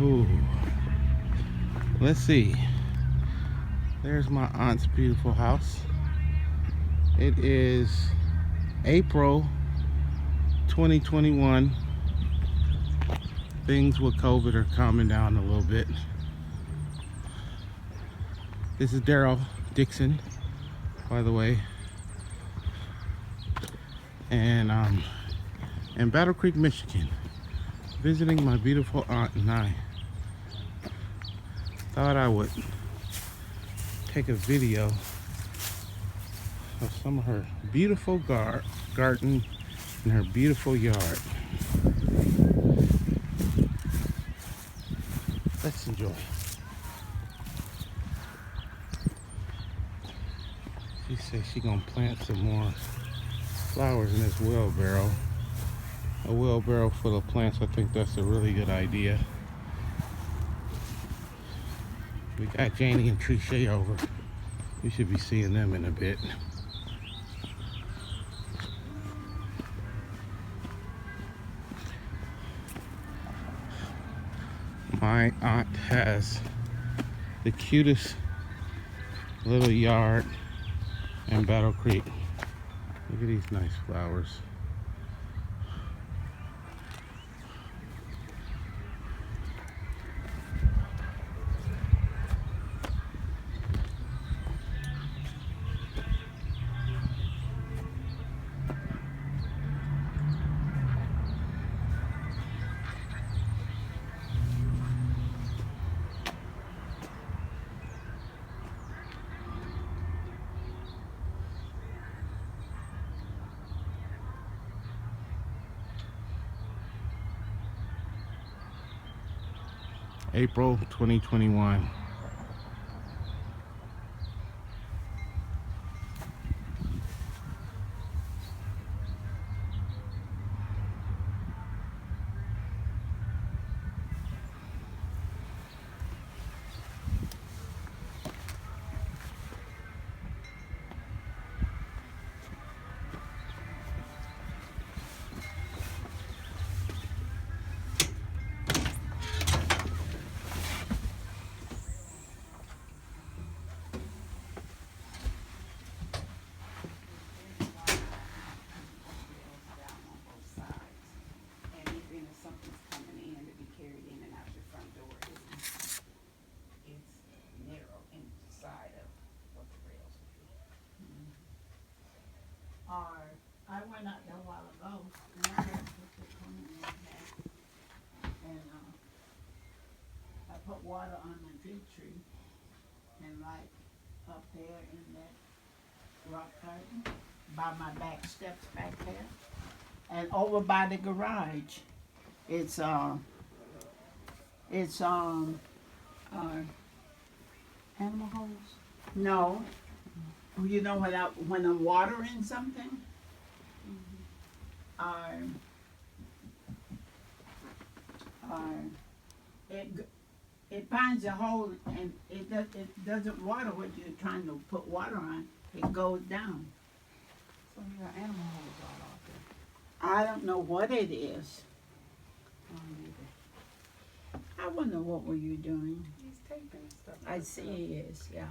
Ooh. Let's see. There's my aunt's beautiful house. It is April 2021. Things with COVID are calming down a little bit. This is Daryl Dixon, by the way. And in Battlecreek, Michigan, visiting my beautiful aunt, and I thought I would take a video of some of her beautiful garden and her beautiful yard. Let's enjoy. She says she's gonna plant some more flowers in this wheelbarrow. A wheelbarrow full of plants. I think that's a really good idea. We got Janie and Trisha over. We should be seeing them in a bit. My aunt has the cutest little yard in Battlecreek. Look at these nice flowers. April 2021. I went out there a while ago, and I had to put the corn in there, and I put water on my fig tree, and right up there in that rock garden, by my back steps back there, and over by the garage, it's Animal holes? no, you know when I'm watering something, it finds a hole and it doesn't water what you're trying to put water on. It goes down. So you got animal holes all out there. I don't know what it is. I don't either. I wonder what were you doing. He's taping stuff. I see he is, yeah.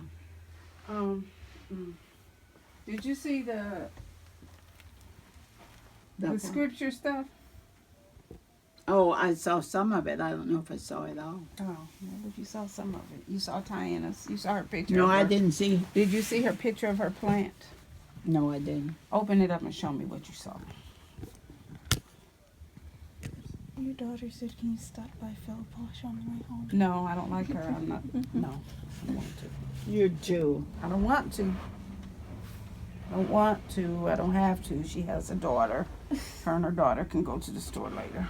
Did you see the scripture stuff? Oh, I saw some of it. I don't know if I saw it all. Oh, well, if you saw some of it. You saw Tiana's. You saw her picture. No, of her. I didn't see. Did you see her picture of her plant? No, I didn't. Open it up and show me what you saw. Your daughter said, "Can you stop by Philip Polish on the way home?" No, I don't like her. I'm not. No, I don't want to. You too. I don't want to. I don't want to. I don't have to. She has a daughter. Her and her daughter can go to the store later.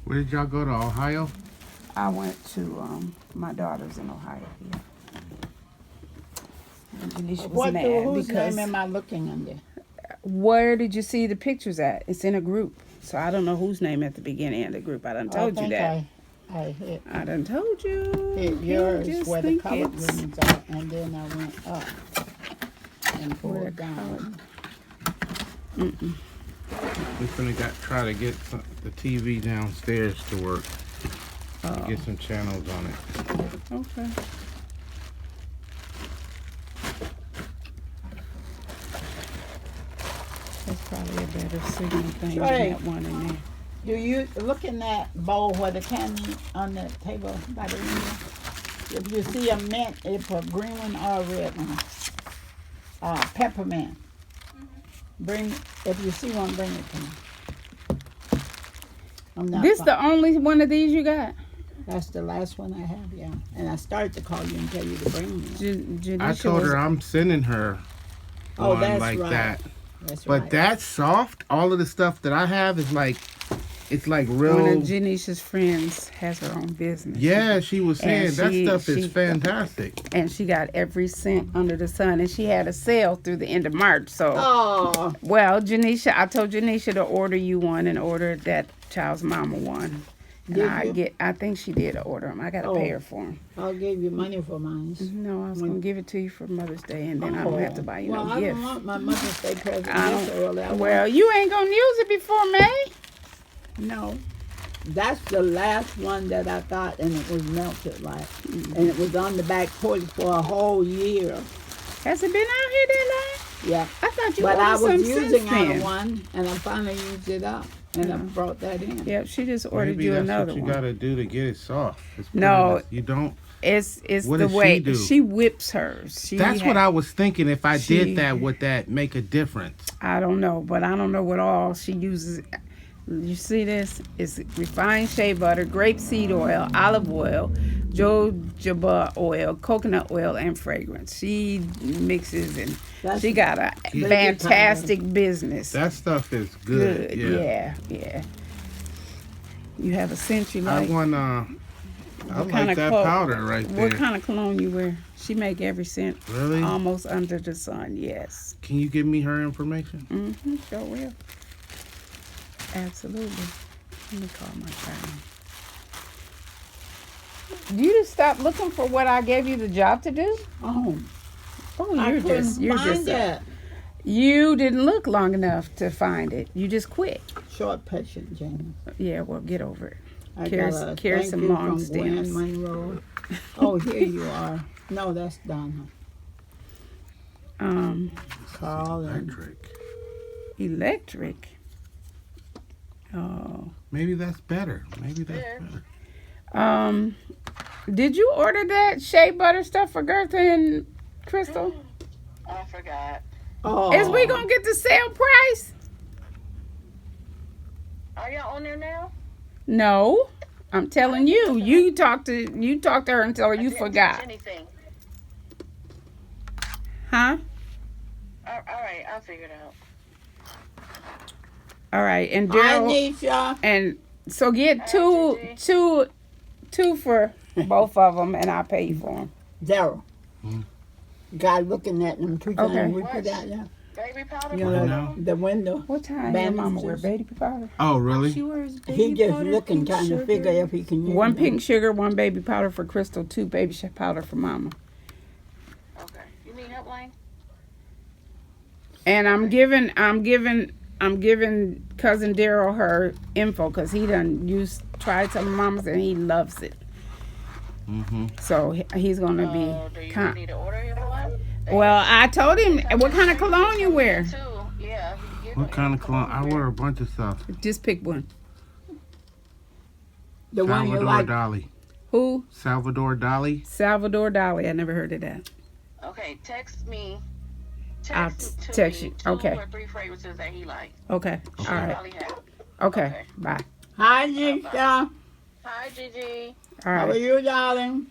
Where did y'all go to? Ohio? I went to my daughter's in Ohio. Yeah. And Janisha was mad Whose because. name am I looking under? Where did you see the pictures at? It's in a group, so I don't know whose name at the beginning of the group. I done told you that. I hit. I done told you. Hit yours where the colored ones are, and then I went up and pulled down. We're gonna try to get the TV downstairs to work. Get some channels on it. Okay. That's probably a better signal thing Right. than that one in there. Do you look in that bowl where the candy on the table by the window? If you see a mint, it's a green one or a red one. Peppermint. Bring, if you see one, bring it to me. I'm not. This the only one of these you got? That's the last one I have, yeah. And I started to call you and tell you to bring me. I told her I'm sending her one that's like right. that. That's But right. that's soft. All of the stuff that I have is like, it's like real. One of Janisha's friends has her own business. Yeah, she was saying And that she- stuff is she- fantastic. And she got every cent under the sun. And she had a sale through the end of March. So, Oh, well, Janisha, I told Janisha to order you one and order that child's mama one. And Did you? I think she did order them. I got to pay her for them. I'll give you money for mine. No, I was going to give it to you for Mother's Day, and then I don't have to buy you well, no I gift. don't want my Mother's Day present I this early. I don't, well, you ain't going to use it before May. No. That's the last one that I got, and it was melted, like. And it was on the back porch for a whole year. Has it been out here that long? Yeah. I thought you But I ordered was some using since out of then. one, and I finally used it up, and I brought that in. Yep, she just ordered Maybe you that's another what you one. gotta do to get it soft. Is put No. it in- you don't. It's What the does she way do? she whips hers. That's what I was thinking. If I she- did that, would that make a difference? I don't know, but I don't know what all she uses. You see this? It's refined shea butter, grapeseed oil, olive oil, jojoba oil, coconut oil, and fragrance. She mixes and That's she got a Yeah. fantastic business. That stuff is good. Yeah. You have a scent you I like. want. I What like kinda that clo- powder right there. What kind of cologne you wear? She make every scent Really? almost under the sun. Yes. Can you give me her information? Mm-hmm. Sure will. Absolutely. Let me call my child. You just stop looking for what I gave you the job to do? Oh, Oh, I you're couldn't just find it. you didn't look long enough to find it. You just quit. Short patient, James. Yeah, well, get over it. I Carry- got a carry thank some you long from Gwen stems. Monroe. Oh, here you are. No, that's Donna. Carl and Electric. Oh. Maybe that's better. Maybe that's better. Did you order that shea butter stuff for Gertha and Crystal? I forgot. oh, Is we gonna get the sale price? Are y'all on there now? No. I'm telling you. You talked to her until you Didn't forgot. touch anything. Huh? All right, I'll figure it out. All right. And Hi, Daryl Nisha. and so get Hi, two for both of them, and I'll pay you for them. Daryl. Guy looking at them 2 times. Okay. We put out there. Baby powder. You for know, now? the window. What time your Bandages. mama wear baby powder? Oh, really? She wears baby He just powder, looking, pink trying to sugar. figure if he can use One them. pink sugar, one baby powder for Crystal, 2 baby powder for mama. Okay. You need help, Lane? And I'm giving cousin Daryl her info because he done tried some mamas and he loves it. Mm-hmm. So he's gonna Do be. you need to order him one? Well, I told him what kind of cologne you wear. Too. Yeah. if you get What kind of cologne? I wear. wear a bunch of stuff. Just pick one. The one you Salvador like. Dali. Who? Salvador Dali. Salvador Dali. I never heard of that. Okay, text me. I'll Text to text me you. 2 Okay. or 3 fragrances that he likes. Okay. She All right. probably have. Okay. Okay. Bye. Hi, Nisha. Hi, Gigi. All How are right. you, darling?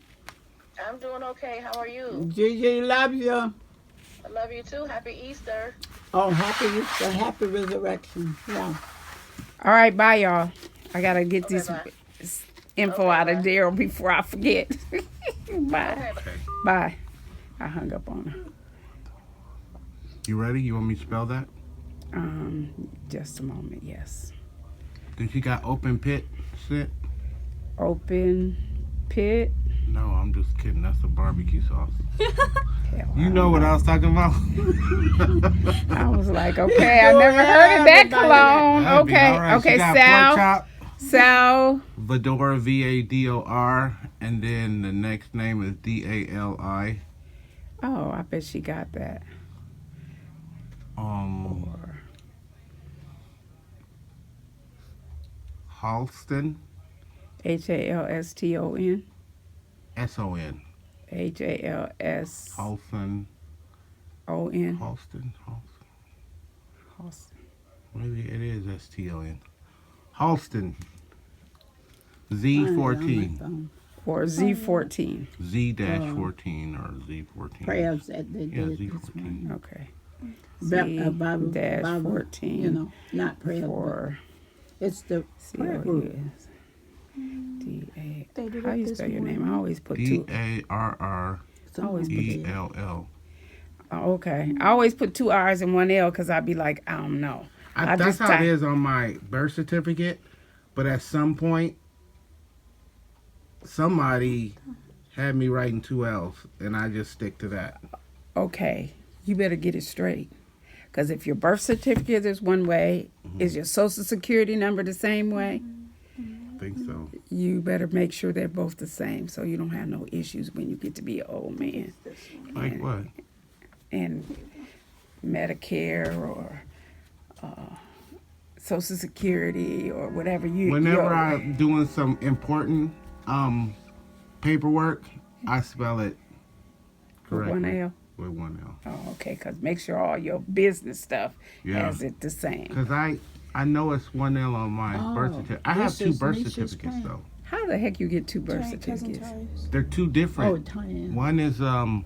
I'm doing okay. How are you? Gigi loves you. I love you too. Happy Easter. Oh, happy Easter, happy resurrection. Yeah. All right. Bye, y'all. I gotta get this bye. info out of Daryl before I forget. Bye. Okay. Bye. I hung up on her. You ready? You want me to spell that? Just a moment. Yes. Then she got open pit shit. Open pit. No, I'm just kidding. That's a barbecue sauce. Hell, You know what I was talking about? I was like, okay, I never heard of that cologne. That'd be Okay, all right. She okay, got Sal. pork chop. Sal. Vador, Vador, and then the next name is Dali. Oh, I bet she got that. Or Halston, Halston. Son. Halson. Halston, Halston. Halston. Maybe it is Ston. Halston. Z14. Or Z14. Z-14 or Z14. Prayers that they Yeah, did this Z14. morning. Okay. Bible, dash 14. You know, not prayer, For but it's the prayer group. D-A. They did How it you this spell your name? I morning. always put two. Always D-A-R-R-E-L-L. Oh, okay. I always put two R's and one L because I'd be like, I don't know. I That's just how type- it is on my birth certificate. But at some point, somebody had me writing two L's, and I just stick to that. Okay. You better get it straight. Because if your birth certificate is one way, is your social security number the same way? I think so. You better make sure they're both the same so you don't have no issues when you get to be an old man. Like what? And Medicare or Social Security or whatever Whenever I'm doing some important paperwork, I spell it with one correctly. L. With one L. Oh, okay. Because make sure all your business stuff has it the same. Because I know it's one L on my birth certificate. I have this two is birth Nisha's certificates friend. though. How the heck you get two birth Giant cousin certificates? ties. They're two Oh, different. Tanya. One is Not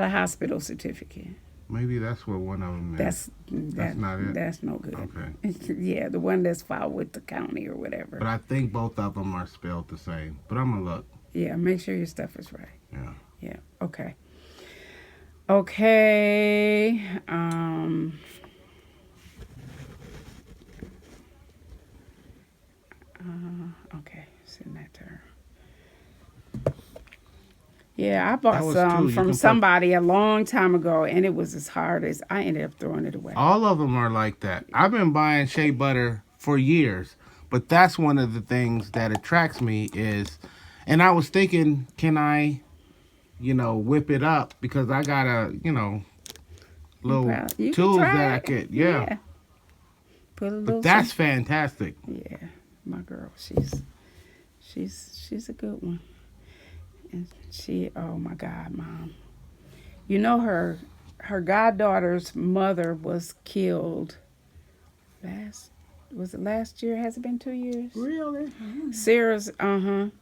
a hospital certificate. maybe that's what one of them is. That's not it? That's no good. Okay. Yeah, the one that's filed with the county or whatever. But I think both of them are spelled the same. But I'm gonna look. Yeah, make sure your stuff is right. Yeah. Yeah. Okay. Okay. Okay. Send that to her. Yeah, I bought That was some two. You from can put- somebody a long time ago, and it was as hard as I ended up throwing it away. All of them are like that. I've been buying shea butter for years, but that's one of the things that attracts me is, and I was thinking, can I, whip it up because I got little You can tools try that I it. could, yeah. Put a little. But that's fantastic. Yeah, my girl, she's a good one. And oh my God, Mom. You know her goddaughter's mother was killed was it last year? Has it been 2 years? Really? Sarah's, and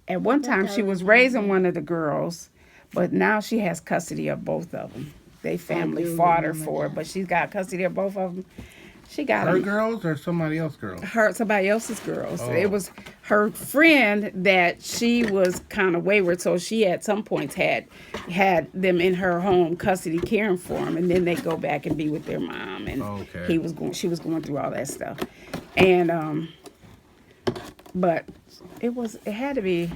at one time she was raising one of the girls, but now she has custody of both of them. They family do fought her remember for it, that. but she's got custody of both of them. She got Her them. girls or somebody else's girls? Somebody else's girls. Oh. It was her friend that she was kind of wayward, so she at some points had them in her home custody caring for them, and then they go back and be with their mom, and Okay. she was going through all that stuff, and but it had to be.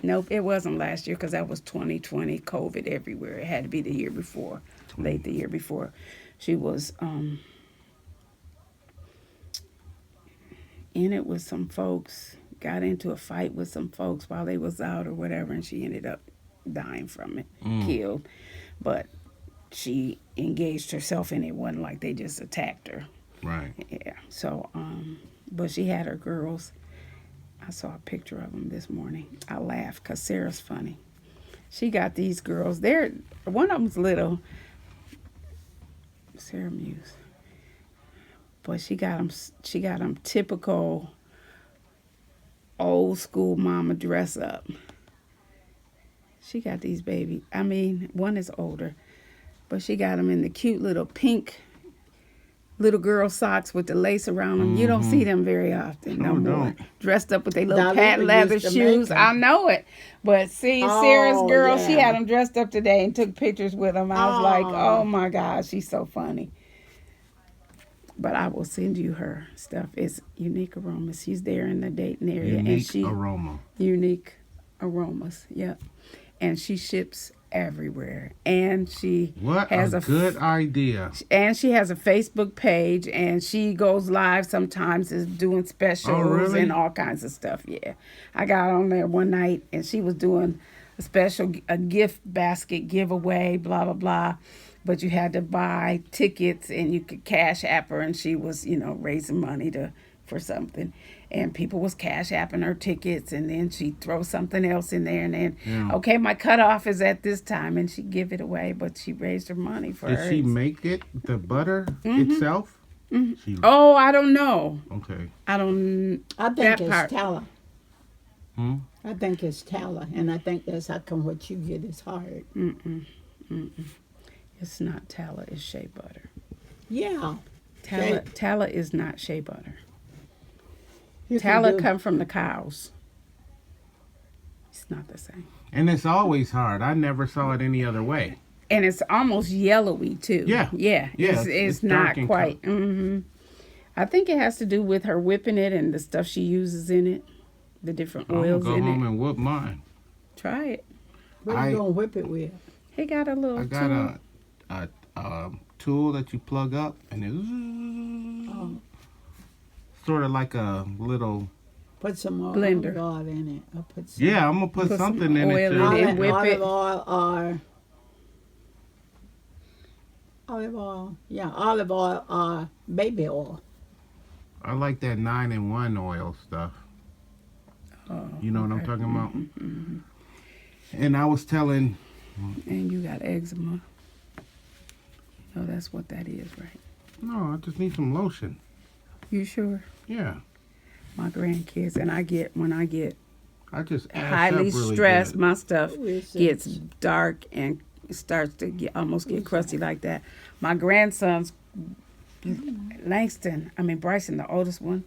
Nope, it wasn't last year because that was 2020, COVID everywhere. It had to be the year before, late the year before. She was in it with some folks, got into a fight with some folks while they was out or whatever, and she ended up dying from it, killed. But she engaged herself in it. It wasn't like they just attacked her. Right. Yeah. So, but she had her girls. I saw a picture of them this morning. I laughed because Sarah's funny. She got these girls. One of them's little. Sarah Muse. But she got them typical old school mama dress up. She got these baby. I mean, one is older, but she got them in the cute little pink little girl socks with the lace around them. You don't see them very often no more. don't. Dressed up with their little Dolly patent leather used to make shoes. 'em. I know it. But see, Oh, Sarah's girl, she yeah. had them dressed up today and took pictures with them. I was like, Oh. oh my God, she's so funny. But I will send you her stuff. It's Unique Aromas. She's there in the Dayton area. Unique and aroma. Unique Aromas, yep. And she ships everywhere. And she What has a good idea. and she has a Facebook page, and she goes live sometimes is doing specials really? and all kinds of stuff. Yeah, I got on there one night and she was doing a gift basket giveaway, blah blah blah. But you had to buy tickets and you could cash app her, and she was raising money for something, and people was cash apping her tickets, and then she'd throw something else in there, and then okay, my cutoff is at this time, and she'd give it away, but she raised her money for Did her. she make it, the butter itself? She, Oh, I don't know. okay. I don't. I think That it's part. tallow. Hmm? I think it's tallow, and I think that's how come what you get is hard. It's not tallow. It's shea butter. Yeah. Tallow is not shea butter. You can Tallow do- come from the cows. It's not the same. And it's always hard. I never saw it any other way. And it's almost yellowy too. Yeah. Yeah. Yeah, It's it's dark not in quite. I think it has to do with her whipping it and the stuff she uses in it, the different I'm gonna oils go in home it. and whoop mine. Try it. What I- you gonna whip it with? He got a little I got tool. a tool that you plug up, and it sort of like a little. Put some more Blender. olive oil in it. Or put some Yeah, I'm gonna put Put some something in it. oil in To, it. olive, whip olive it. oil or olive oil. Yeah, olive oil or baby oil. I like that 9-in-1 oil stuff. Oh, You know what I'm okay. talking about? And I was telling, And you got eczema. Oh, that's what that is, right? no, I just need some lotion. You sure? Yeah, My grandkids, and when I get I just ash highly up really stressed, good. my stuff Ooh, it's- gets dark and starts to almost get crusty like that. My grandsons, Bryson, the oldest one,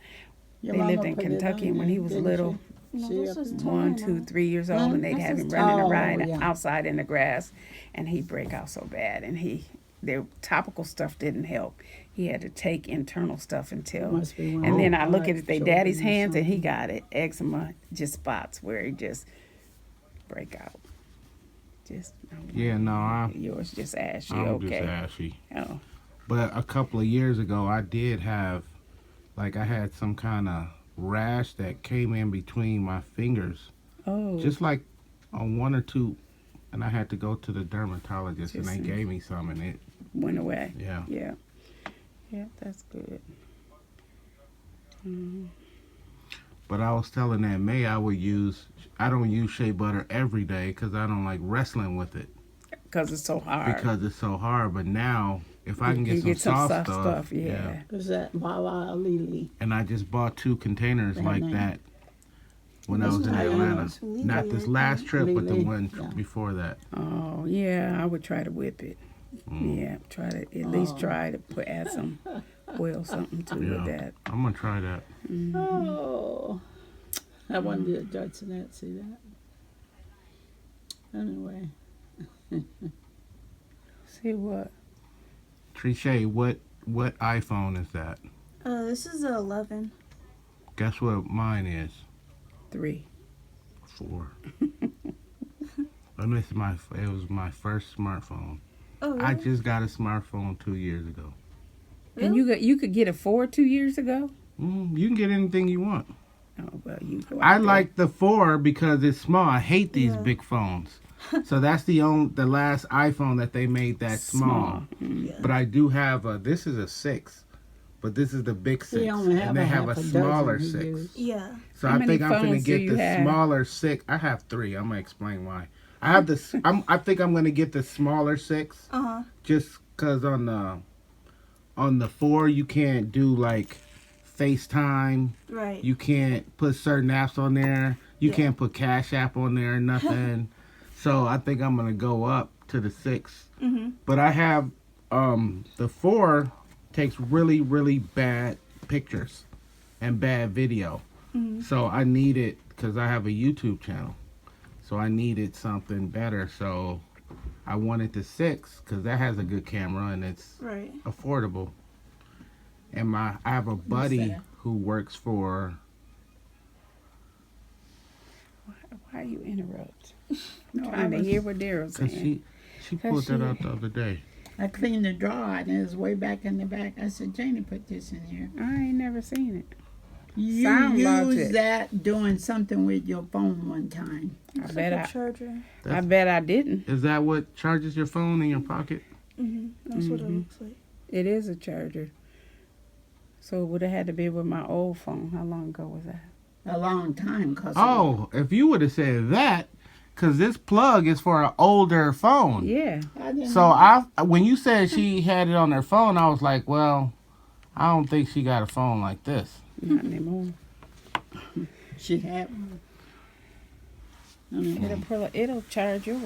Your they mama lived in put it Kentucky, on and when there, he was didn't little, No, She this up is in- 1, totally 2, 3 years old, and they'd This have him is running tall, around yeah. outside in the grass, and he'd break out so bad, and their topical stuff didn't help. He had to take internal stuff until, Must be one and of then the I look hard at their children daddy's or hands, and he something. got it, eczema, just spots where he just break out. Just Yeah, no, yours just ashy. I'm Okay. just ashy. Oh, But a couple of years ago, I did have, I had some kind of rash that came in between my fingers, oh, just like on one or two, and I had to go to the dermatologist, and they Just- gave me some, and it, went away. yeah. Yeah, yeah, that's good. But I was telling Aunt May I don't use shea butter every day because I don't like wrestling with it Because it's so hard. because it's so hard. But now, if I can You get some soft stuff, yeah. Is that Walla Lily? And I just bought 2 containers That like name. that when I What's was in the name? Atlanta. It's Lily, Not this I last think. trip, but the Lily, one yeah. before that. Oh, yeah, I would try to whip it. Yeah, try to at least try to add some oil, something to Yeah. with that. I'm gonna try that. Oh, I wonder if Judge Annette see that. Anyway, See what? Triche, what iPhone is that? This is a 11. Guess what mine is? 3. 4. And it was my first smartphone. Oh, really? I just got a smartphone 2 years ago. And you could get a 4 2 years ago. You can get anything you want. Oh well, you go. I out there. like the 4 because it's small. I hate these Yeah. big phones. So that's the last iPhone that they made that small. Yeah. But I do have this is a 6, but this is the big 6, he only have and they have a half dozen smaller he 6. used. Yeah. So How I many think I'm gonna phones do get you the have? smaller 6. I have 3. I'm gonna explain why. I have this. I think I'm gonna get the smaller 6 Uh-huh. just because on the 4 you can't do like FaceTime. Right. You can't put certain apps on there. You Yeah. can't put Cash App on there or nothing. So I think I'm gonna go up to the 6. Mm-hmm. But I have the 4 takes really really bad pictures and bad video. Mm-hmm. So I need it because I have a YouTube channel. So I needed something better. So I wanted the 6 because that has a good camera and it's Right. affordable. And I have a buddy that? who works for Why Why you interrupt? No, Trying to hear what Daryl's Cause saying. she pulled that out the other day. I cleaned the drawer and it was way back in the back. I said, Janie put this in here. I ain't never seen it. You Sound used logic. that doing something with your phone one time. I It's bet like a charger. I bet I didn't. Is that what charges your phone in your pocket? That's what it looks like. It is a charger. So it would have had to be with my old phone. How long ago was that? A long time. Cause Oh, if you would have said that, cause this plug is for an older phone. Yeah. I didn't So when you said she had it on her phone, I was like, well, I don't think she got a phone like this. Not anymore. She had one. It'll charge yours.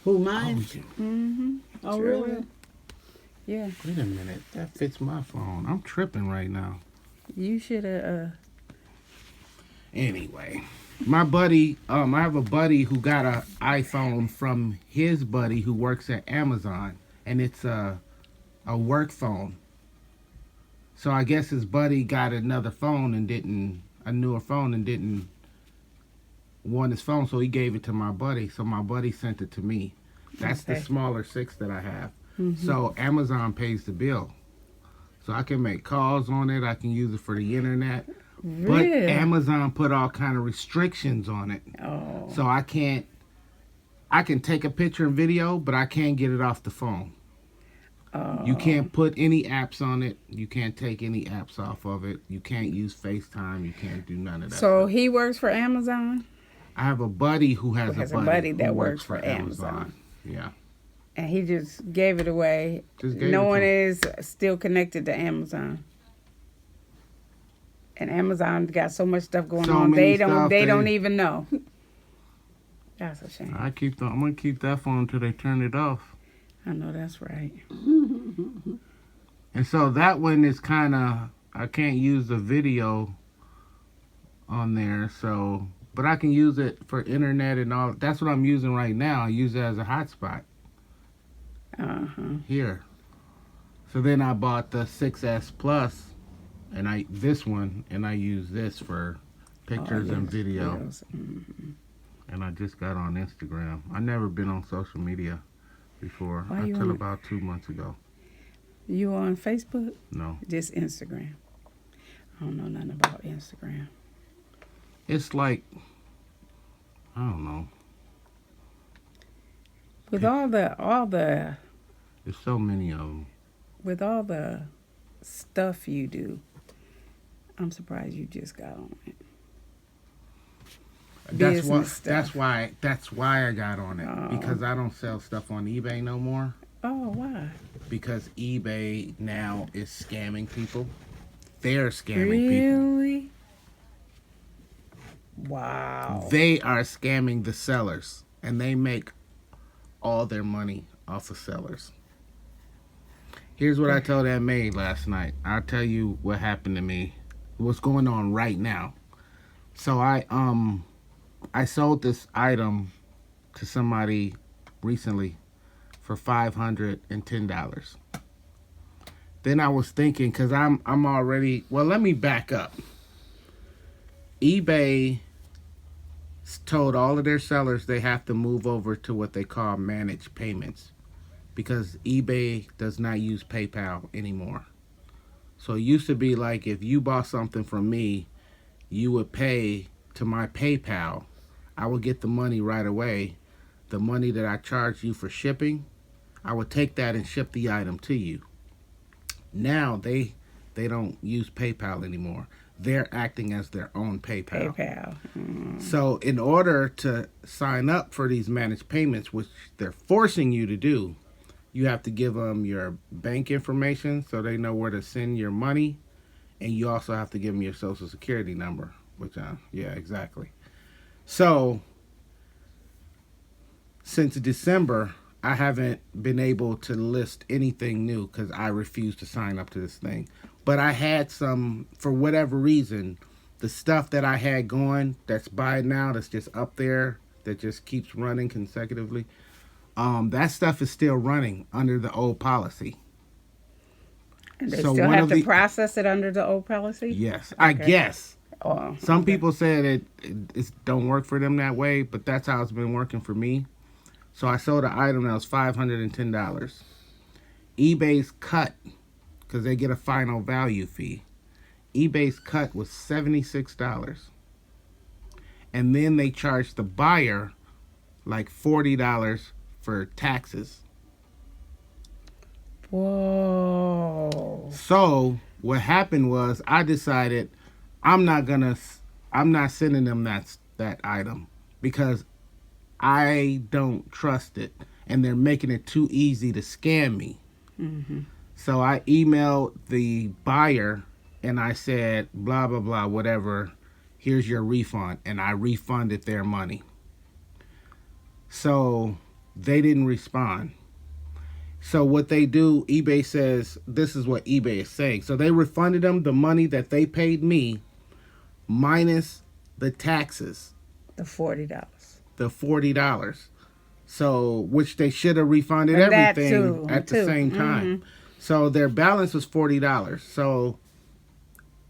Who, Oh, mine? Mm-hmm. Oh, Sure really? will. Yeah. wait a minute, that fits my phone. I'm tripping right now. You should have. Anyway, my buddy, I have a buddy who got an iPhone from his buddy who works at Amazon, and it's a work phone. So I guess his buddy got a newer phone and didn't want his phone, so he gave it to my buddy. So my buddy sent it to me. That's the Okay. smaller 6 that I have. Mm-hmm. So Amazon pays the bill. So I can make calls on it. I can use it for the internet. But Really? Amazon put all kind of restrictions on it. Oh. So I can take a picture and video, but I can't get it off the phone. Oh. You can't put any apps on it. You can't take any apps off of it. You can't use FaceTime. You can't do none of that. So stuff. he works for Amazon, I have a buddy who has, Who has a a buddy buddy that who works for Amazon. Yeah. and he just gave it away. Just gave No it to one him. is still connected to Amazon. And Amazon got so much stuff going So on. many They don't. stuff, They they- don't even know. That's a shame. I'm gonna keep that phone until they turn it off. I know that's right. And so that one is kind of, I can't use the video on there, so, but I can use it for internet and all. That's what I'm using right now. I use it as a hotspot here. So then I bought the 6S Plus, and this one, and I use this for pictures and video. Mhm. And I just got on Instagram. I never been on social media before Why you until on- about 2 months ago. You on Facebook? No. Just Instagram. I don't know nothing about Instagram. It's like, I don't know. With all the There's so many of them. with all the stuff you do, I'm surprised you just got on it. That's Business stuff. That's why I got on it, Oh. because I don't sell stuff on eBay no more, Oh, why? because eBay now is scamming people. They're scamming people. Really? Wow. They are scamming the sellers, and they make all their money off of sellers. Here's what I told that maid last night. I'll tell you what happened to me. What's going on right now. So I sold this item to somebody recently for $510. Then I was thinking, because I'm already, well, let me back up. eBay told all of their sellers they have to move over to what they call managed payments, because eBay does not use PayPal anymore. So it used to be like, if you bought something from me, you would pay to my PayPal. I would get the money right away. The money that I charged you for shipping, I would take that and ship the item to you. Now they don't use PayPal anymore. They're acting as their own PayPal. PayPal. So in order to sign up for these managed payments, which they're forcing you to do, you have to give them your bank information so they know where to send your money. And you also have to give them your social security number, which, yeah, exactly. So since December, I haven't been able to list anything new because I refuse to sign up to this thing. But I had some, for whatever reason, the stuff that I had going that's by now, that's just up there, that just keeps running consecutively, that stuff is still running under the old policy. And they So still one have of to the- process it under the old policy? Yes, I Okay. guess. Oh, Some okay. people said it don't work for them that way, but that's how it's been working for me. So I sold an item that was $510. eBay's cut, because they get a final value fee. eBay's cut was $76. And then they charged the buyer like $40 for taxes. Whoa. So what happened was I decided I'm not gonna I'm not sending them that item because I don't trust it and they're making it too easy to scam me. Mm-hmm. So I emailed the buyer and I said blah blah blah whatever, here's your refund, and I refunded their money. So they didn't respond. So what they do, eBay says, this is what eBay is saying. So they refunded them the money that they paid me minus the taxes, The $40. the $40. So which they should have refunded And that everything too, at the same time. So their balance was $40. So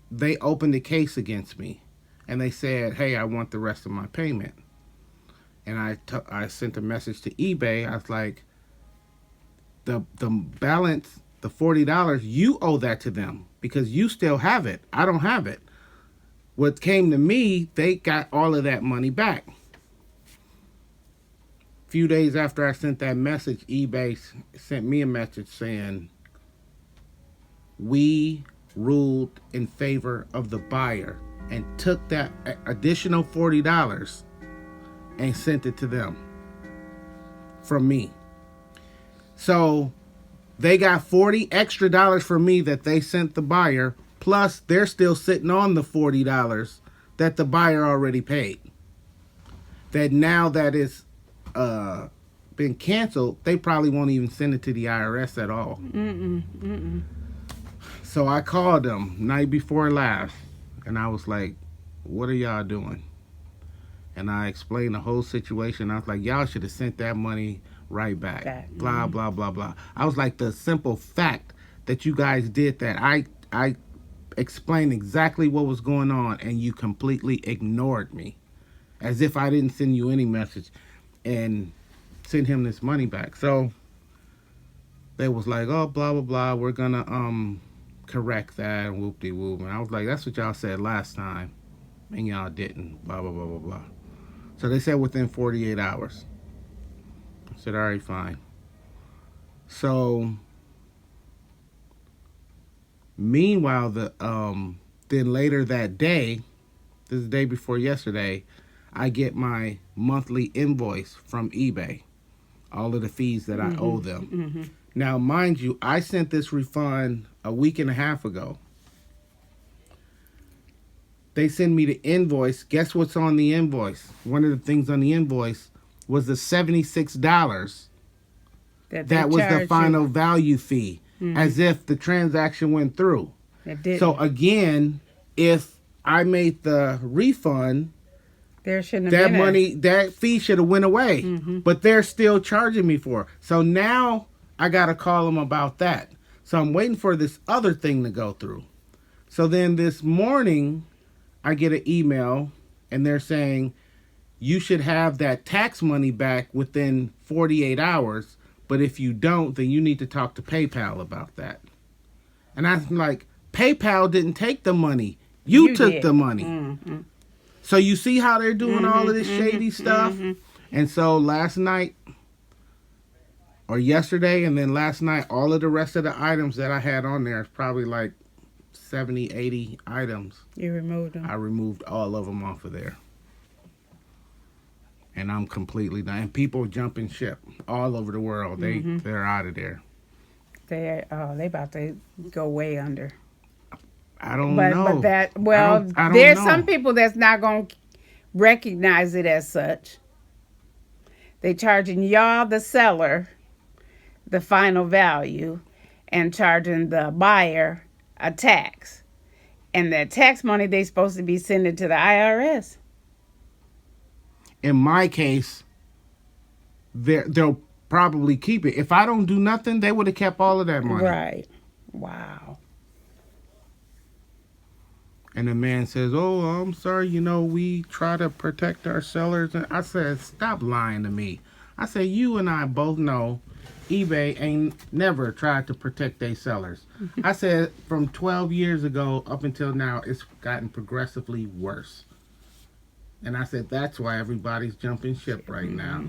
they opened a case against me and they said, "Hey, I want the rest of my payment." And I sent a message to eBay. I was like, the balance, the $40, you owe that to them because you still have it. I don't have it. What came to me, they got all of that money back. A few days after I sent that message, eBay sent me a message saying, "We ruled in favor of the buyer," and took that additional $40 and sent it to them from me. So they got $40 extra from me that they sent the buyer, plus they're still sitting on the $40 that the buyer already paid. That now that it's been canceled, they probably won't even send it to the IRS at all. So I called them night before last, and I was like, "What are y'all doing?" And I explained the whole situation. I was like, "Y'all should have sent that money right back." Blah, blah, blah, blah. I was like, the simple fact that you guys did that, I explained exactly what was going on, and you completely ignored me. As if I didn't send you any message and send him this money back. So they was like, "Oh, blah, blah, blah. We're going to correct that," and whoop-de-whoop. And I was like, "That's what y'all said last time. And y'all didn't. Blah, blah, blah, blah, blah." So they said within 48 hours. I said, "All right, fine." So meanwhile, then later that day, this is the day before yesterday, I get my monthly invoice from eBay, all of the fees that I owe them. Now, mind you, I sent this refund a week and a half ago. They send me the invoice. Guess what's on the invoice? One of the things on the invoice was the $76 that was the final value fee, as if the transaction went through. It didn't. So again, if I made the refund, There shouldn't have that been money, that fee should have went away. But they're still charging me for it. So now I got to call them about that. So I'm waiting for this other thing to go through. So then this morning, I get an email, and they're saying, you should have that tax money back within 48 hours. But if you don't, then you need to talk to PayPal about that. And I'm like, PayPal didn't take the money. You took did. the money. So you see how they're doing all of this shady stuff? And so last night, or yesterday, and then last night, all of the rest of the items that I had on there, is probably like 70, 80 items. You removed them. I removed all of them off of there. And I'm completely done. And people jumping ship all over the world. They're out of there. They about to go way under. I don't know. But that, I don't there's know. some people that's not going to recognize it as such. They charging y'all, the seller, the final value, and charging the buyer a tax. And that tax money they supposed to be sending to the IRS. In my case, they'll probably keep it. If I don't do nothing, they would have kept all of that money. Right. Wow. And the man says, "Oh, I'm sorry. We try to protect our sellers." And I said, "Stop lying to me." I said, "You and I both know eBay ain't never tried to protect their sellers." I said, "From 12 years ago up until now, it's gotten progressively worse." And I said, "That's why everybody's jumping ship right now."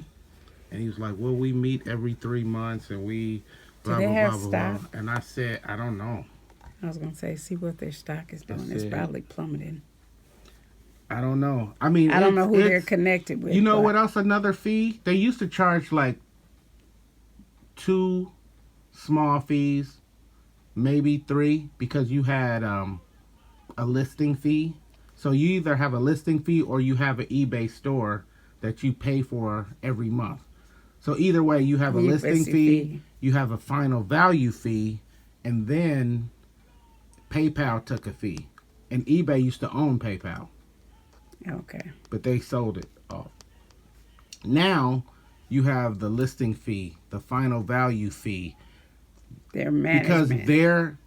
And he was like, "Well, we meet every 3 months and we Do blah, they blah, have blah, blah, stock? blah." And I said, "I don't know." I was gonna say, see what their stock is doing. It's said- probably plummeting. I don't know. I mean, I don't know who they're it's- connected with. You know but what else? Another fee? They used to charge like 2 small fees, maybe 3, because you had a listing fee. So you either have a listing fee or you have an eBay store that you pay for every month. So either way, you have a listing fee, you have a final value fee, and then PayPal took a fee. And eBay used to own PayPal, Okay. but they sold it off. Now you have the listing fee, the final value fee, Their because management. they're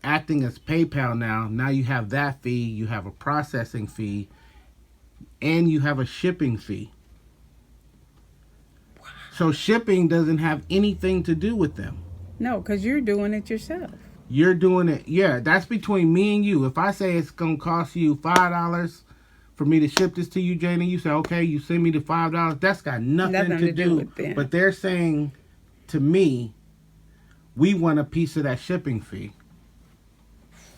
acting as PayPal now. Now you have that fee, you have a processing fee, and you have a shipping fee. So shipping doesn't have anything to do with them. No, because you're doing it yourself. You're doing it. Yeah, that's between me and you. If I say it's going to cost you $5 for me to ship this to you, Jane, and you say, okay, you send me the $5, that's got nothing to do with them. But they're saying to me, we want a piece of that shipping fee.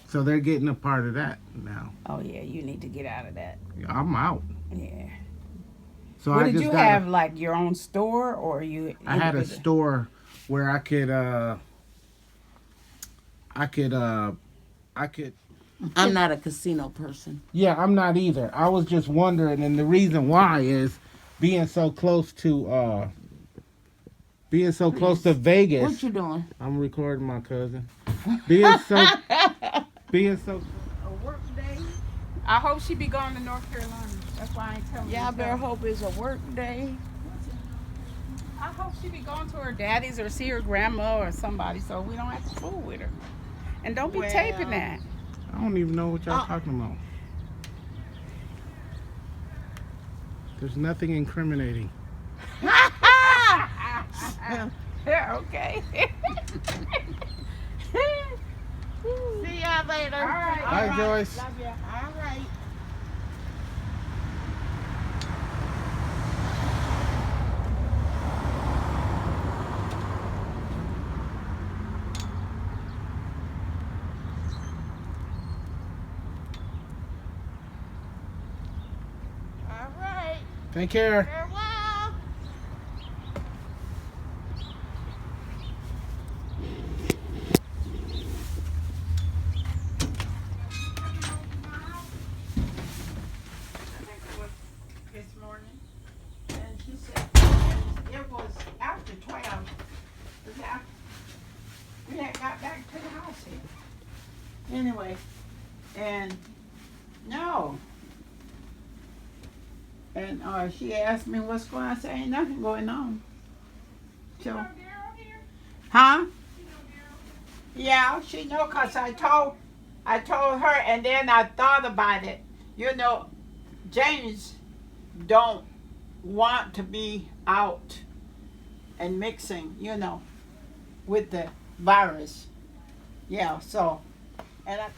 So they're getting a part of that now. Oh yeah, you need to get out of that. I'm out. Yeah. So What I did just you gotta- have, like your own store, or you? I had a individual? store where I could I'm not a casino person. yeah, I'm not either. I was just wondering, and the reason why is being so close to Vegas. What you doing? I'm recording my cousin. Being so A work day. I hope she be going to North Carolina. That's why I ain't telling Y'all you. better hope it's a work day. I hope she be going to her daddy's or see her grandma or somebody, so we don't have to fool with her. And don't be taping that. I don't even know what y'all talking about. There's nothing incriminating. Yeah, okay. See y'all later. All right. Hi, Joyce. Love ya. All right. All right. Take care. Farewell. This morning, and she said, and it was after 12. It was after, we had got back to the house here. Anyway, and no. And she asked me what's going on. I said, ain't nothing going on. So, huh? Yeah, she know, cause I told her, and then I thought about it. You know, James don't want to be out and mixing, you know, with the virus. Yeah, so, and I.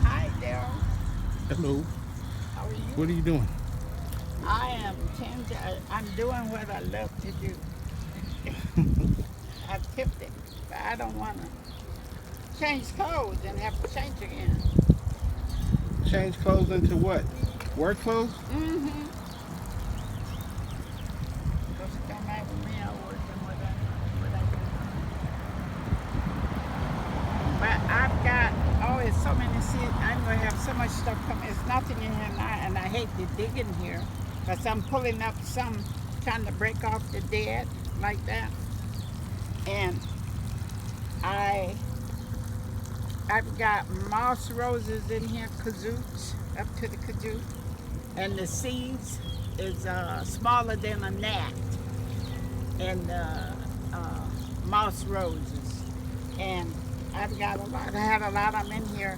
Hi, Daryl. Hello. How are you? What are you doing? I am I'm doing what I love to do. I tipped it, but I don't want to change clothes and have to change again. Change clothes into what? Work clothes? Mm-hmm. Because it don't matter with me, I work and what I do. see, I'm gonna have so much stuff come. It's nothing in here now, and I hate to dig in here, cause I'm pulling up some, trying to break off the dead like that. And I've got moss roses in here, kazoots, up to the kazoot, and the seeds is smaller than a gnat, and moss roses. And I've got a lot. I had a lot of them in here,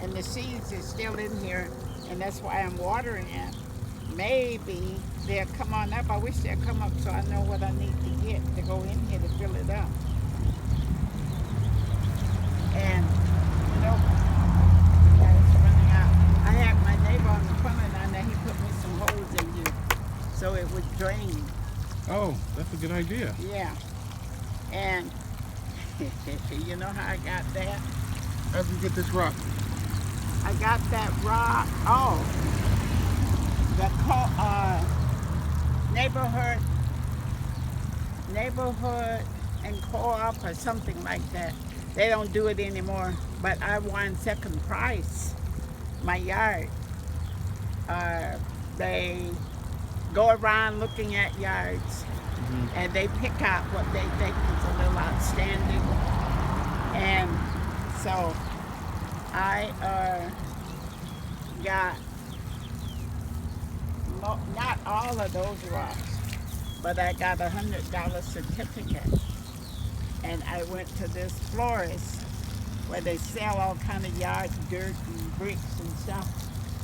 and the seeds are still in here, and that's why I'm watering it. Maybe they'll come on up. I wish they'd come up so I know what I need to get to go in here to fill it up. And you know, yeah, it's running out. I had my neighbor on the corner down there. He put me some holes in here so it would drain. Oh, that's a good idea. Yeah, and you know how I got that? How'd you get this rock? I got that rock. Oh, the neighborhood and co-op or something like that. They don't do it anymore, but I won second prize. My yard. They go around looking at yards, and they pick out what they think is a little outstanding. And so I got not all of those rocks, but I got $100 certificate. And I went to this florist where they sell all kind of yard dirt and bricks and stuff.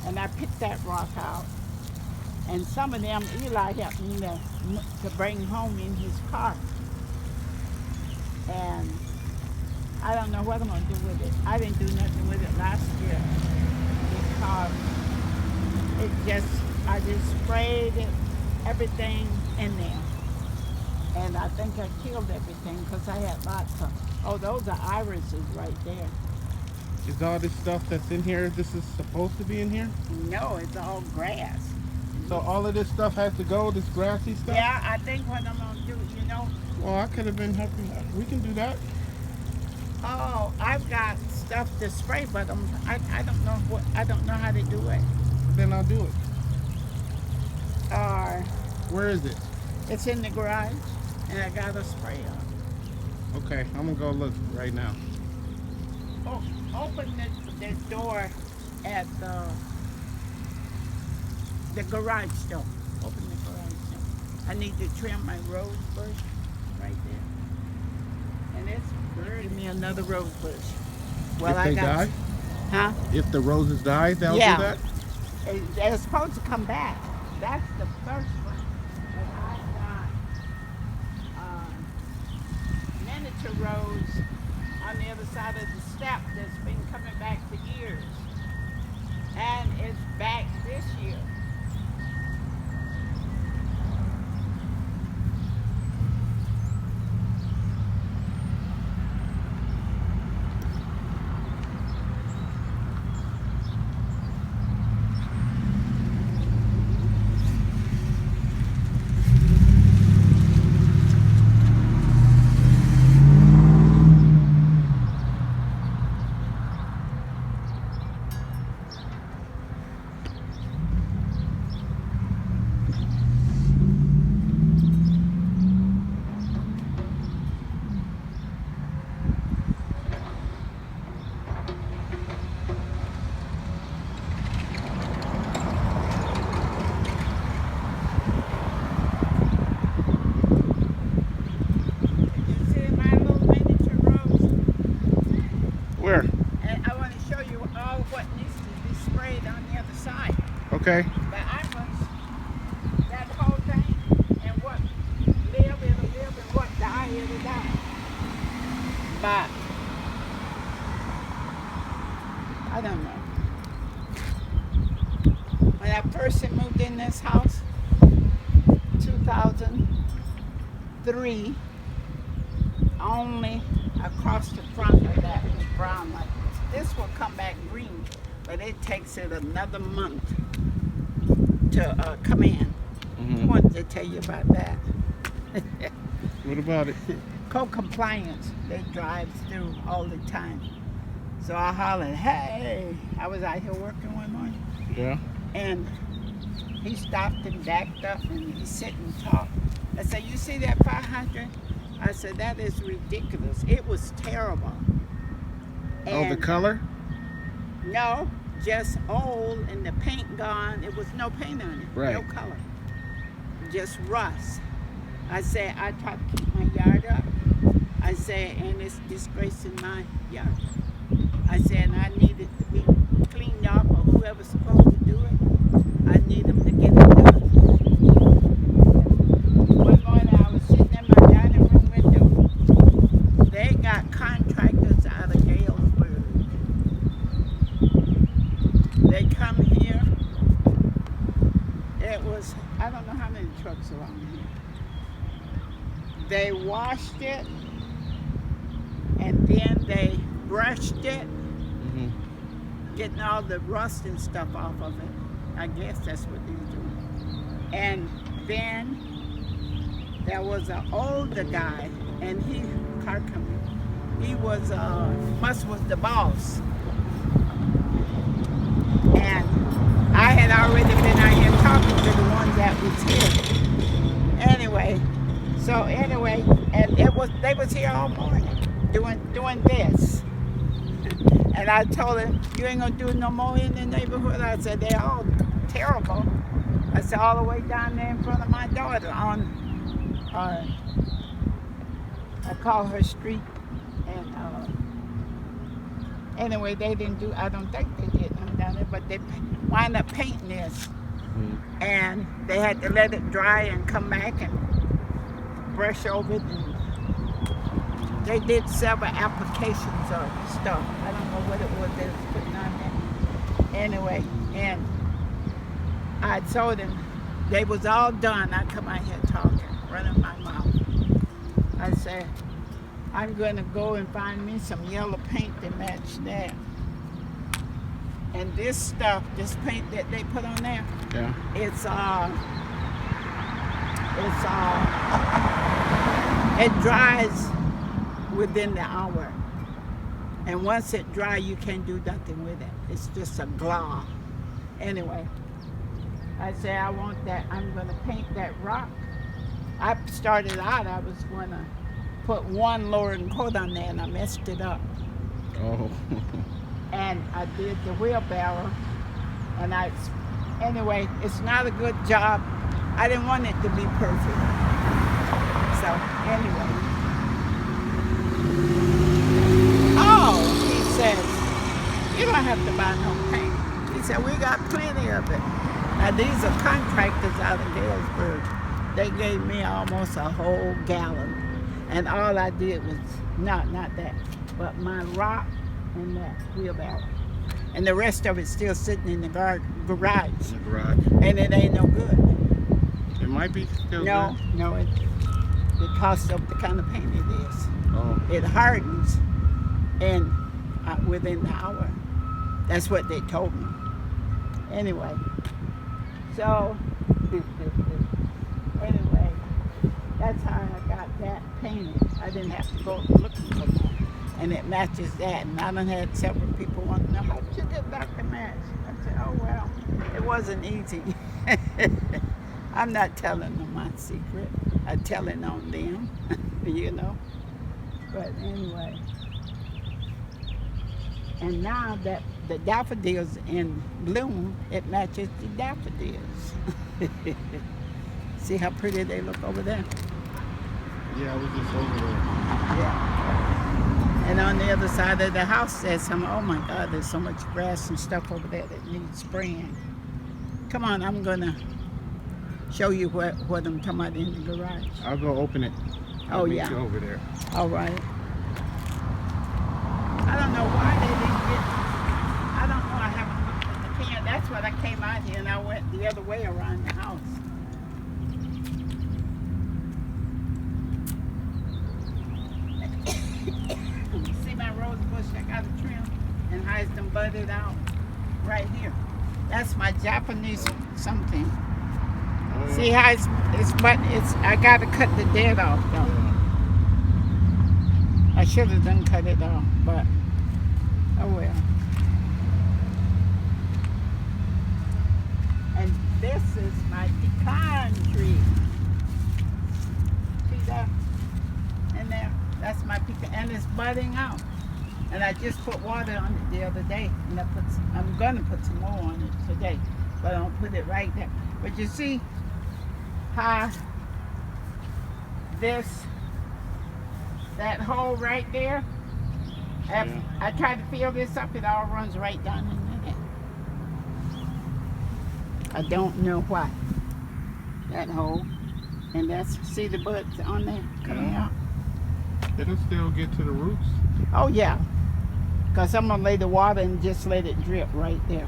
And I picked that rock out. And some of them Eli helped me to bring home in his car. And I don't know what I'm gonna do with it. I didn't do nothing with it last year because I just sprayed it, everything in there. And I think I killed everything because I had lots of, oh, those are irises right there. Is all this stuff that's in here, this is supposed to be in here? No, it's all grass. So all of this stuff has to go, this grassy stuff? Yeah, I think what I'm gonna do, you know. Well, I could have been helping. We can do that. Oh, I've got stuff to spray, but I don't know I don't know how to do it. Then I'll do it. Or Where is it? it's in the garage, and I got a sprayer. Okay, I'm gonna go look right now. Oh, open the door at the garage door. Open the garage door. I need to trim my rose bush right there. And it's bird. Give me another rose bush. Well, If they die? Huh? If the roses die, they'll Yeah. do that? They're supposed to come back. That's the first one. But I got miniature rose on the other side of the step that's been coming back for years. And it's back this year. You see my little miniature rose? Where? And I want to show you all what needs to be sprayed on the other side. Okay. The iris, that whole thing, and what live, it'll live, and what die, it'll die. But I don't know. When I first moved in this house, 2003, only across the front of that was brown like this. This will come back green, but it takes it another month to come in. I wanted to tell you about that. What about it? Co-compliance, they drive through all the time. So I hollered, hey. I was out here working one morning. Yeah. And he stopped and backed up and he sit and talked. I said, you see that 500? I said, that is ridiculous. It was terrible. Oh, the And color? no, just old and the paint gone. It was no paint on it, Right. no color, just rust. I said, I try to keep my yard up. I said, and it's disgracing my yard. I said, and I need it to be cleaned up, or whoever's supposed to do it, I need them to get it done. One morning I was sitting in my dining room window. They got contractors out of Galesburg. They come here. It was, I don't know how many trucks around here. They washed it, and then they brushed it, getting all the rust and stuff off of it. I guess that's what they're doing. And then there was an older guy, and he, car company, he was, was the boss. And I had already been out here talking to the one that was here. Anyway, and they was here all morning doing this. And I told him, you ain't gonna do no more in the neighborhood. I said, they're all terrible. I said, all the way down there in front of my daughter on, I call her street. And anyway, they didn't do, I don't think they did nothing down there, but they wind up painting this. And they had to let it dry and come back and brush over it. And they did several applications of stuff. I don't know what it was they was putting on there. Anyway, and I told them they was all done. I come out here talking, running my mouth. I said, I'm going to go and find me some yellow paint to match that. And this stuff, this paint that they put on there, Yeah. It dries within the hour. And once it dry, you can't do nothing with it. It's just a gloss. Anyway, I say I want that, I'm gonna paint that rock. I started out, I was gonna put one lowering coat on there and I messed it up. Oh. And I did the wheelbarrow and anyway, it's not a good job. I didn't want it to be perfect. So anyway. Oh, he says, you don't have to buy no paint. He said, we got plenty of it. Now these are contractors out of Galesburg. They gave me almost a whole gallon. And all I did was, not that, but my rock and that wheelbarrow. And the rest of it's still sitting in the garage. The garage. And it ain't no good. It might be still No, good. no, because of the kind of paint it is. Oh. It hardens and within the hour. That's what they told me. Anyway, so anyway, that's how I got that painted. I didn't have to go looking for more. And it matches that. And I done had several people want to know, how did you get that to match? I said, oh well, it wasn't easy. I'm not telling them my secret. I'm telling on them, you know. But anyway. And now that the daffodils in bloom, it matches the daffodils. See how pretty they look over there? Yeah, I was just over there. Yeah. And on the other side of the house, there's some, oh my God, there's so much grass and stuff over there that needs spraying. Come on, I'm gonna show you what I'm talking about in the garage. I'll go open it. Oh, meet yeah. you over there. All right. I don't know why they didn't get, I don't know, I haven't looked at the can. That's what I came out here and I went the other way around the house. See my rose bush I got to trim and how it's them budded out right here. That's my Japanese something. See how I got to cut the dead off though. I should have done cut it off, but Oh well. And this is my pecan tree. See that in there? That's my pecan, and it's budding out. And I just put water on it the other day, and I'm gonna put some more on it today, but I don't put it right there. But you see how that hole right there, Yeah. I tried to fill this up, it all runs right down in there. I don't know why. That hole. And see the buds on there coming Yeah. out? It'll still get to the roots. Oh yeah. Because I'm going to lay the water and just let it drip right there.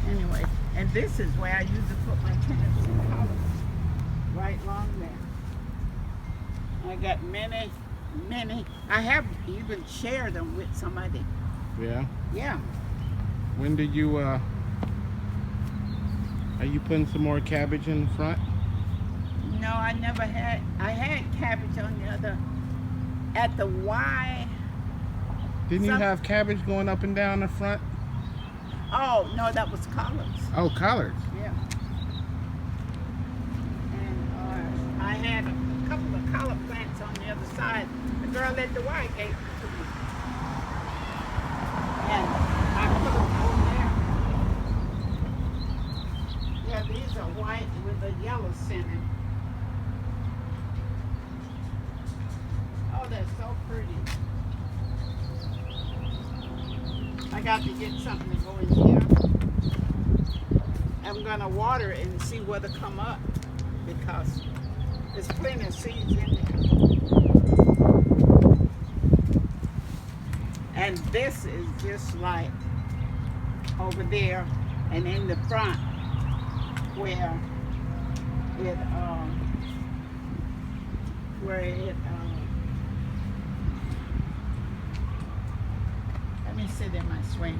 Anyway, and this is where I usually put my turnips and collards. Right along there. I got many. I have even shared them with somebody. Yeah. Yeah. When did you, are you putting some more cabbage in the front? No, I had cabbage on the other, at the Y. Didn't you have cabbage going up and down the front? Oh, no, that was collards. Oh, collards. Yeah. And I had a couple of collard plants on the other side. The girl at the Y gave them to me. And I put them over there. Yeah, these are white with a yellow center. Oh, they're so pretty. I got to get something to go in here. I'm gonna water it and see whether come up because there's plenty of seeds in there. And this is just like over there and in the front where it let me sit in my swing.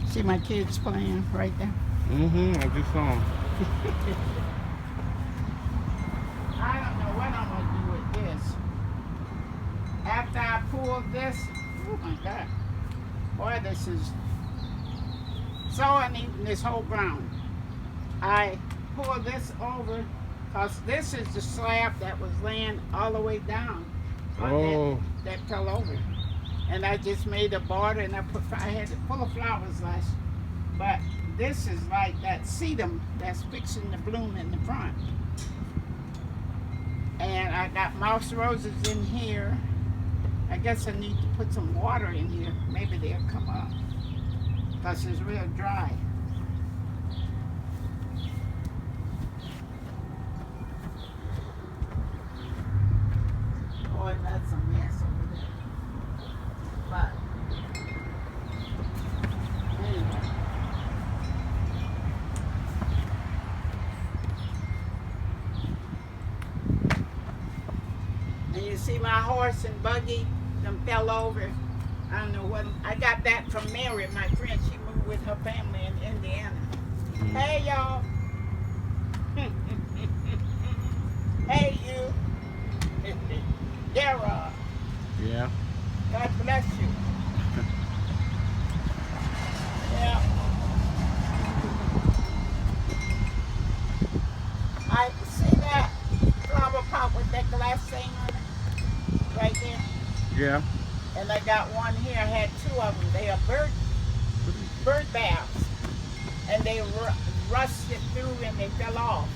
See my kids playing right there? Mm-hmm, I just saw them. I don't know what I'm gonna do with this. After I pull this, oh my God. Boy, this is so uneven, this whole ground. I pull this over, because this is the slab that was laying all the way down. Oh. That fell over. And I just made a border and I had it full of flowers last. But this is like that sedum that's fixing to bloom in the front. And I got mouse roses in here. I guess I need to put some water in here. Maybe they'll come up. Because it's real dry. Boy, that's a mess over there. But anyway. And you see my horse and buggy, them fell over. I don't know what. I got that from Mary, my friend. She moved with her family in Indiana. Mm-hmm. Hey, y'all. Hey, you. Dara. Yeah. God bless you. Yeah. I see that flower pot with that glass thing on it, right there. Yeah. And I got one here. I had two of them. They are bird baths, and they rusted through and they fell off.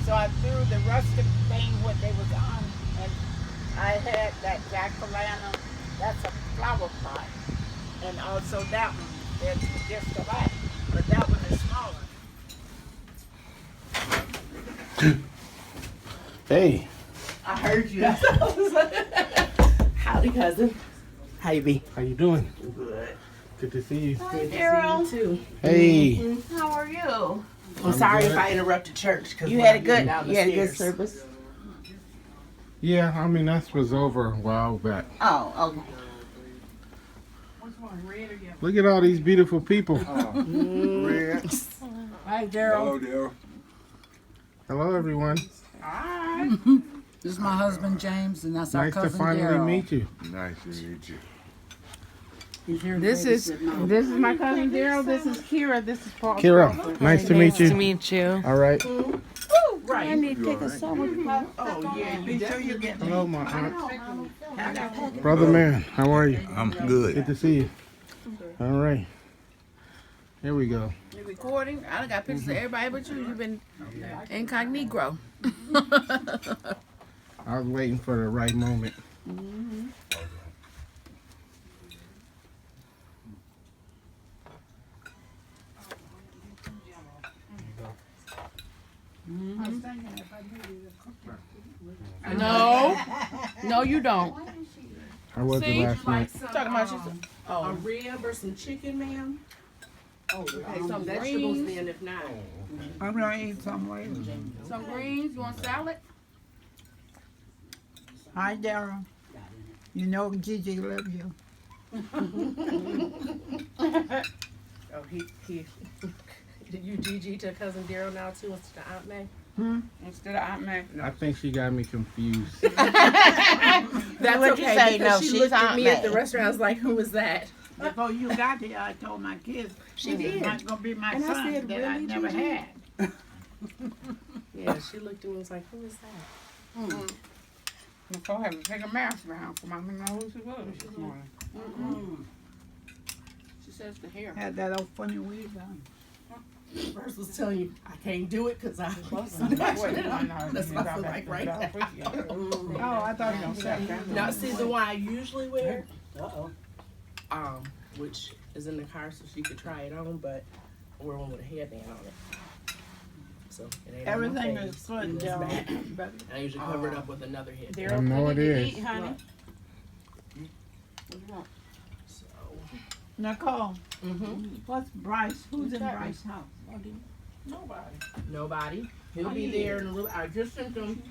So I threw the rusted thing what they was on, and I had that jack-o'-lantern. That's a flower pot, and also that one. They're two just alike, but that one is smaller. Hey. I heard you. Howdy, cousin. How you be? How you doing? Good. Good to see you. Good Daryl. to see you too. Hey. How are you? I'm sorry good. if I interrupted church. Cause You when had I a good, got down the you had a good stairs- service. Yeah, I mean, that was over a while back. Oh, okay. Which one, red or yellow? Look at all these beautiful people. Hi, Daryl. Hello, everyone. Hi. This is my husband James, and that's our Nice to cousin finally Daryl. meet you. Nice to meet you. This is my cousin Daryl. This is Kira. This is Paul. Kira, nice to meet you. Nice to meet you. All right. I need to take a shower. Oh, yeah, be sure you get me. Hello, my aunt. Brother man, how are you? I'm good. Good to see you. All right. Here we go. You recording? I done got pictures of everybody but you. You've been incognito. I was waiting for the right moment. No. No, you don't. How was it last night? Talking about you. A rib or some chicken, ma'am? Oh, okay, some vegetables greens. then if not. I'm gonna eat some later. Some greens. You want salad? Hi, Daryl. You know Gigi loves you. Oh, he you GG to cousin Daryl now too instead of Aunt May? Instead of Aunt May. I think she got me confused. That's What you okay say? because No, she she's looked at Aunt me at the May. restaurant. I was like, who is that? Before you got here, I told my kids She did. not gonna be my And I son said, that I really, never Gigi? had. Yeah, she looked at me and was like, who is that? Nicole had to take a mask down for Mama to know who she was this morning. She says the hair. Had that old funny wig on. First was telling you I can't do it because I That's that's what I feel like right now. Oh, I thought you said Now see the one I usually wear, Uh-oh. which is in the car so she could try it on, but I wear one with a headband on it. So it ain't on my everything face, is good, and it's back. Daryl. But And I usually cover it up with another headband. I know it is. Eat, honey. So, Nicole, mm-hmm. what's Bryce? Who's in Bryce's house? Nobody. He'll be there in a little. I just sent him